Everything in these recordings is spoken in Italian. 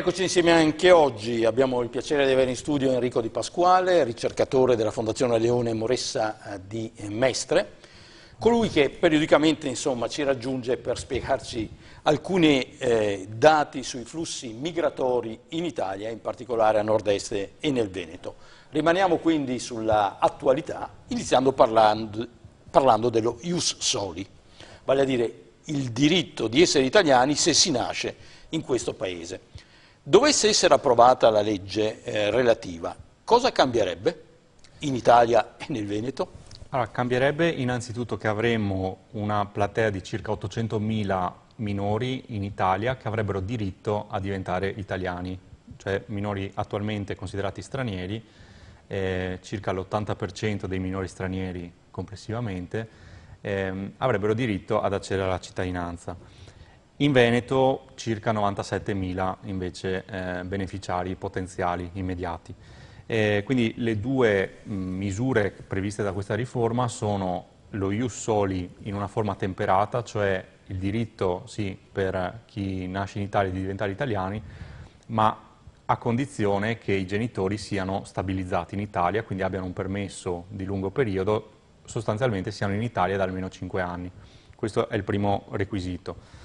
Eccoci insieme anche oggi, abbiamo il piacere di avere in studio Enrico Di Pasquale, ricercatore della Fondazione Leone Moressa di Mestre, colui che periodicamente insomma, ci raggiunge per spiegarci alcuni dati sui flussi migratori in Italia, in particolare a nord-est e nel Veneto. Rimaniamo quindi sulla attualità, iniziando parlando dello ius soli, vale a dire il diritto di essere italiani se si nasce in questo paese. Dovesse essere approvata la legge relativa, cosa cambierebbe in Italia e nel Veneto? Allora, cambierebbe innanzitutto che avremmo una platea di circa 800.000 minori in Italia che avrebbero diritto a diventare italiani, cioè minori attualmente considerati stranieri, circa l'80% dei minori stranieri complessivamente, avrebbero diritto ad accedere alla cittadinanza. In Veneto circa 97.000 invece beneficiari potenziali immediati. Quindi le due misure previste da questa riforma sono lo ius soli in una forma temperata, cioè il diritto sì per chi nasce in Italia di diventare italiani, ma a condizione che i genitori siano stabilizzati in Italia, quindi abbiano un permesso di lungo periodo, sostanzialmente siano in Italia da almeno 5 anni. Questo è il primo requisito.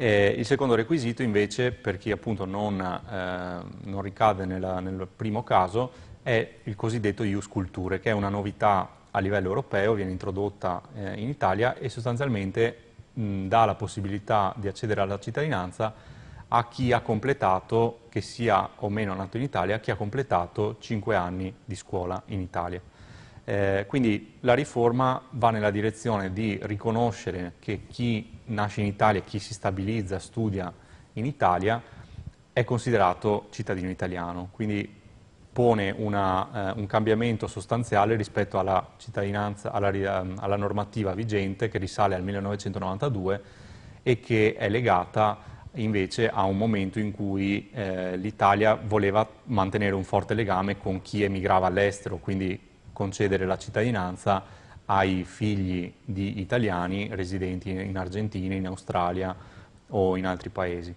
Il secondo requisito invece, per chi appunto non ricade nel primo caso, è il cosiddetto ius culturae, che è una novità a livello europeo, viene introdotta in Italia e sostanzialmente dà la possibilità di accedere alla cittadinanza a chi ha completato, che sia o meno nato in Italia, chi ha completato 5 anni di scuola in Italia. Quindi la riforma va nella direzione di riconoscere che chi nasce in Italia, chi si stabilizza, studia in Italia, è considerato cittadino italiano, quindi pone un cambiamento sostanziale rispetto alla cittadinanza, alla normativa vigente che risale al 1992 e che è legata invece a un momento in cui l'Italia voleva mantenere un forte legame con chi emigrava all'estero, quindi concedere la cittadinanza ai figli di italiani residenti in Argentina, in Australia o in altri paesi.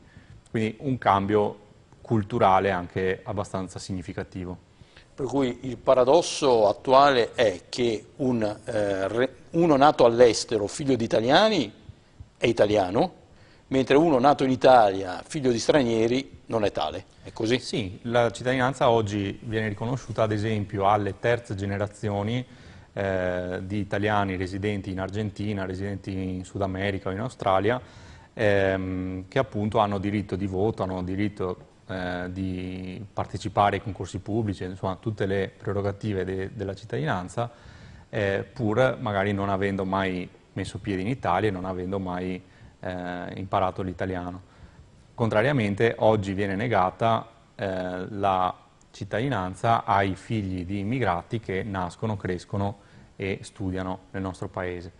Quindi un cambio culturale anche abbastanza significativo. Per cui il paradosso attuale è che uno nato all'estero, figlio di italiani, è italiano, mentre uno nato in Italia, figlio di stranieri, non è tale. È così? Sì, la cittadinanza oggi viene riconosciuta ad esempio alle terze generazioni di italiani residenti in Argentina, residenti in Sud America o in Australia, che appunto hanno diritto di voto, hanno diritto di partecipare ai concorsi pubblici, insomma tutte le prerogative della cittadinanza, pur magari non avendo mai messo piede in Italia e non avendo mai imparato l'italiano. Contrariamente, oggi viene negata la cittadinanza ai figli di immigrati che nascono, crescono e studiano nel nostro paese.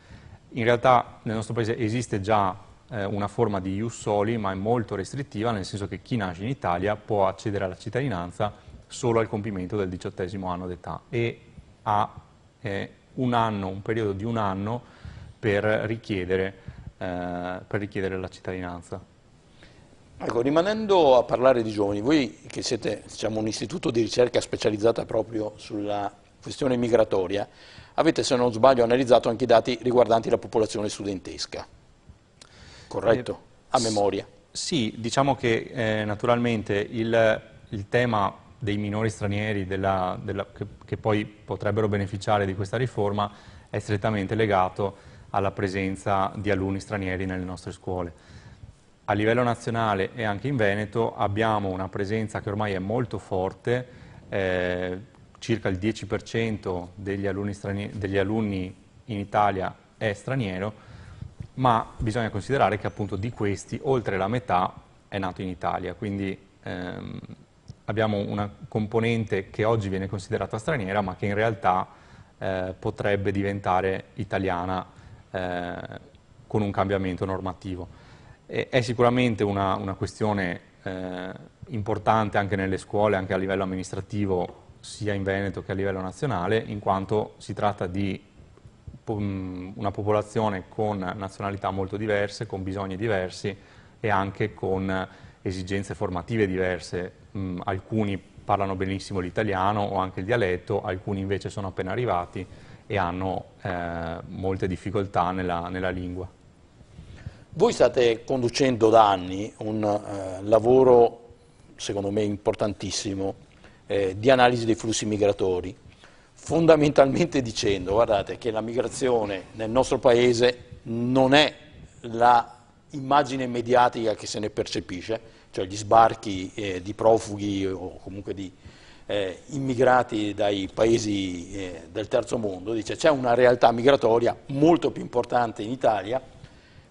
In realtà nel nostro paese esiste già una forma di ius soli, ma è molto restrittiva, nel senso che chi nasce in Italia può accedere alla cittadinanza solo al compimento del 18° anno d'età e ha un periodo di un anno per richiedere la cittadinanza. Ecco, rimanendo a parlare di giovani, voi che siete diciamo, un istituto di ricerca specializzata proprio sulla questione migratoria, avete, se non sbaglio, analizzato anche i dati riguardanti la popolazione studentesca, corretto? A memoria. Sì, diciamo che naturalmente il tema dei minori stranieri che poi potrebbero beneficiare di questa riforma è strettamente legato alla presenza di alunni stranieri nelle nostre scuole. A livello nazionale e anche in Veneto abbiamo una presenza che ormai è molto forte, circa il 10% degli alunni in Italia è straniero, ma bisogna considerare che appunto di questi oltre la metà è nato in Italia, quindi abbiamo una componente che oggi viene considerata straniera ma che in realtà potrebbe diventare italiana con un cambiamento normativo. È sicuramente una questione importante anche nelle scuole, anche a livello amministrativo, sia in Veneto che a livello nazionale, in quanto si tratta di una popolazione con nazionalità molto diverse, con bisogni diversi e anche con esigenze formative diverse, alcuni parlano benissimo l'italiano o anche il dialetto, alcuni invece sono appena arrivati e hanno molte difficoltà nella lingua. Voi state conducendo da anni un lavoro, secondo me, importantissimo di analisi dei flussi migratori, fondamentalmente dicendo, guardate, che la migrazione nel nostro paese non è la immagine mediatica che se ne percepisce, cioè gli sbarchi di profughi o comunque di immigrati dai paesi del terzo mondo, dice c'è una realtà migratoria molto più importante in Italia,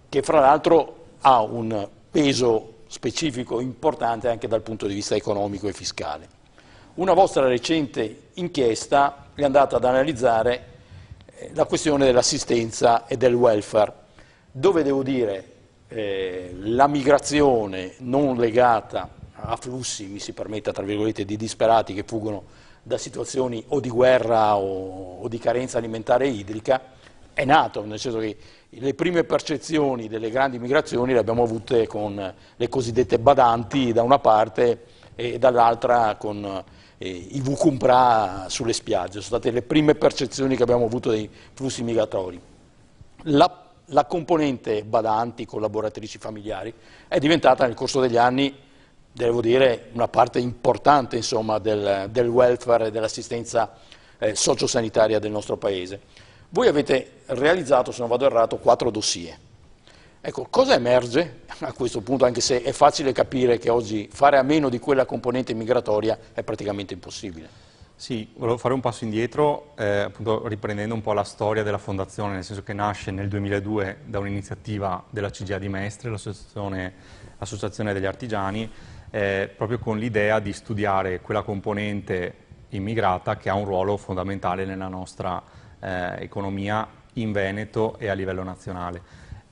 che fra l'altro ha un peso specifico importante anche dal punto di vista economico e fiscale. Una vostra recente inchiesta è andata ad analizzare la questione dell'assistenza e del welfare, dove devo dire la migrazione non legata a flussi, mi si permetta tra virgolette, di disperati che fuggono da situazioni o di guerra o di carenza alimentare e idrica, è nato, nel senso che le prime percezioni delle grandi migrazioni le abbiamo avute con le cosiddette badanti da una parte e dall'altra con i vucumpra sulle spiagge. Sono state le prime percezioni che abbiamo avuto dei flussi migratori. La componente badanti, collaboratrici familiari, è diventata nel corso degli anni, devo dire, una parte importante insomma, del welfare e dell'assistenza sociosanitaria del nostro Paese. Voi avete realizzato, se non vado errato, 4 dossier. Ecco, cosa emerge a questo punto, anche se è facile capire che oggi fare a meno di quella componente migratoria è praticamente impossibile? Sì, volevo fare un passo indietro, appunto riprendendo un po' la storia della fondazione, nel senso che nasce nel 2002 da un'iniziativa della CGIA di Mestre, l'Associazione degli Artigiani, proprio con l'idea di studiare quella componente immigrata che ha un ruolo fondamentale nella nostra economia in Veneto e a livello nazionale.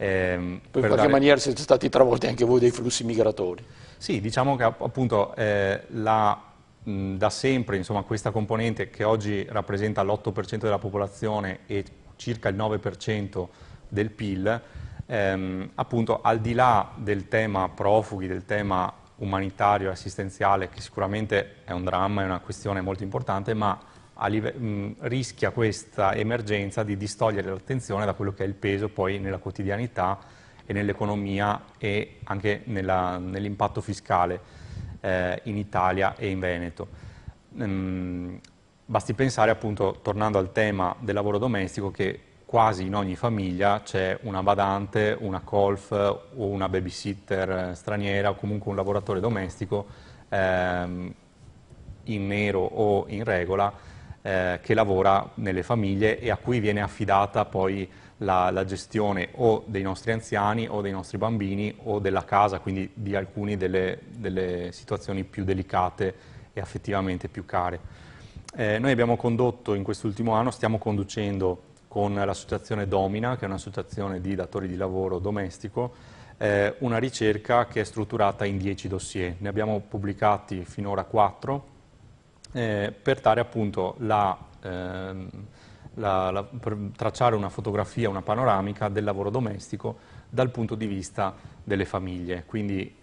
In qualche maniera siete stati travolti anche voi dai flussi migratori. Sì, diciamo che appunto da sempre insomma, questa componente che oggi rappresenta l'8% della popolazione e circa il 9% del PIL, appunto al di là del tema profughi, del tema umanitario e assistenziale, che sicuramente è un dramma, è una questione molto importante, ma rischia questa emergenza di distogliere l'attenzione da quello che è il peso poi nella quotidianità e nell'economia e anche nell'impatto fiscale in Italia e in Veneto. Basti pensare appunto, tornando al tema del lavoro domestico, che quasi in ogni famiglia c'è una badante, una colf o una babysitter straniera o comunque un lavoratore domestico in nero o in regola che lavora nelle famiglie e a cui viene affidata poi la gestione o dei nostri anziani o dei nostri bambini o della casa, quindi di alcune delle situazioni più delicate e affettivamente più care. Noi abbiamo condotto in quest'ultimo anno, stiamo conducendo con l'associazione Domina, che è un'associazione di datori di lavoro domestico, una ricerca che è strutturata in 10 dossier. Ne abbiamo pubblicati finora 4 per dare appunto per tracciare una fotografia, una panoramica del lavoro domestico dal punto di vista delle famiglie, quindi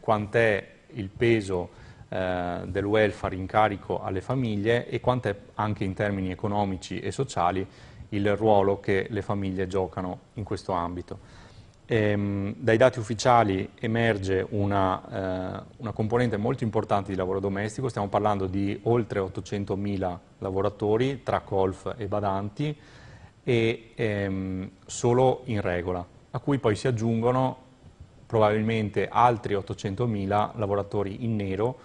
quant'è il peso del welfare in carico alle famiglie e quant'è anche in termini economici e sociali il ruolo che le famiglie giocano in questo ambito. Dai dati ufficiali emerge una componente molto importante di lavoro domestico, stiamo parlando di oltre 800.000 lavoratori tra colf e badanti e solo in regola, a cui poi si aggiungono probabilmente altri 800.000 lavoratori in nero,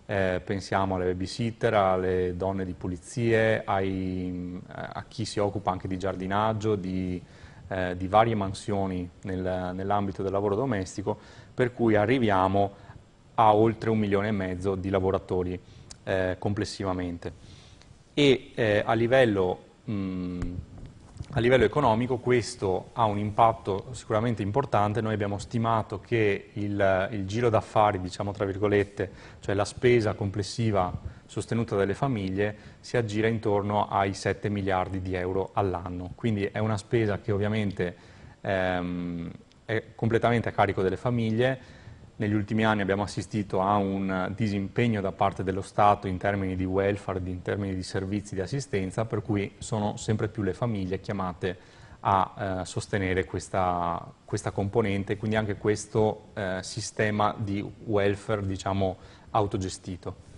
pensiamo alle babysitter, alle donne di pulizie, a chi si occupa anche di giardinaggio, di varie mansioni nell'ambito del lavoro domestico, per cui arriviamo a oltre 1,5 milioni di lavoratori complessivamente. E a livello economico questo ha un impatto sicuramente importante. Noi abbiamo stimato che il giro d'affari, diciamo tra virgolette, cioè la spesa complessiva sostenuta dalle famiglie, si aggira intorno ai 7 miliardi di euro all'anno. Quindi è una spesa che ovviamente è completamente a carico delle famiglie, negli ultimi anni abbiamo assistito a un disimpegno da parte dello Stato in termini di welfare, in termini di servizi di assistenza, per cui sono sempre più le famiglie chiamate a sostenere questa componente, quindi anche questo sistema di welfare, diciamo, autogestito.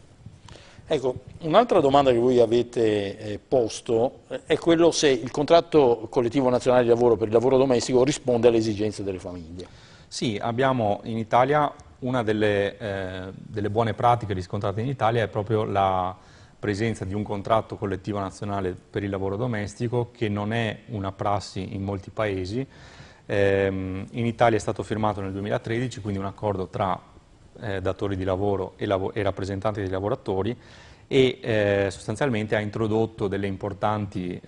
Ecco, un'altra domanda che voi avete posto è quello se il contratto collettivo nazionale di lavoro per il lavoro domestico risponde alle esigenze delle famiglie. Sì, abbiamo in Italia una delle buone pratiche riscontrate in Italia è proprio la presenza di un contratto collettivo nazionale per il lavoro domestico, che non è una prassi in molti paesi. In Italia è stato firmato nel 2013, quindi un accordo tra datori di lavoro e rappresentanti dei lavoratori, e sostanzialmente ha introdotto delle importanti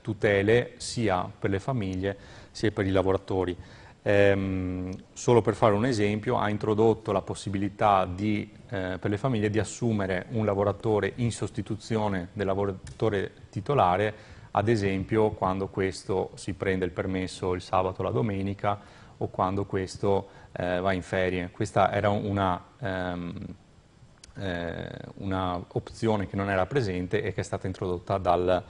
tutele sia per le famiglie sia per i lavoratori. Solo per fare un esempio, ha introdotto la possibilità per le famiglie di assumere un lavoratore in sostituzione del lavoratore titolare, ad esempio quando questo si prende il permesso il sabato o la domenica, o quando questo va in ferie. Questa era una opzione che non era presente e che è stata introdotta dal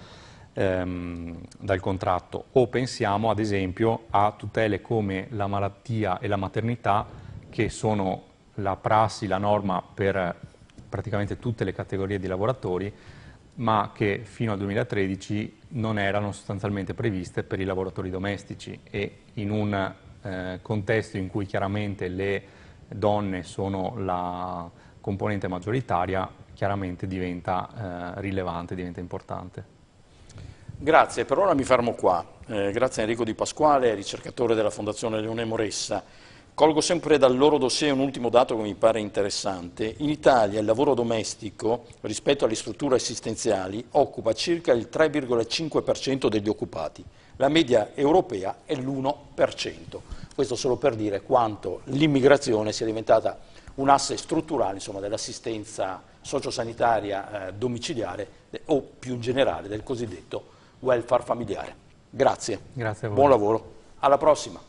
contratto. O pensiamo ad esempio a tutele come la malattia e la maternità, che sono la prassi, la norma per praticamente tutte le categorie di lavoratori, ma che fino al 2013 non erano sostanzialmente previste per i lavoratori domestici, e in un contesto in cui chiaramente le donne sono la componente maggioritaria, chiaramente diventa rilevante, diventa importante. Grazie, per ora mi fermo qua. Grazie a Enrico Di Pasquale, ricercatore della Fondazione Leone Moressa. Colgo sempre dal loro dossier un ultimo dato che mi pare interessante. In Italia il lavoro domestico, rispetto alle strutture assistenziali, occupa circa il 3,5% degli occupati. La media europea è l'1%. Questo solo per dire quanto l'immigrazione sia diventata un asse strutturale, insomma, dell'assistenza sociosanitaria domiciliare o più in generale del cosiddetto welfare familiare. Grazie. Grazie a voi. Buon lavoro. Alla prossima.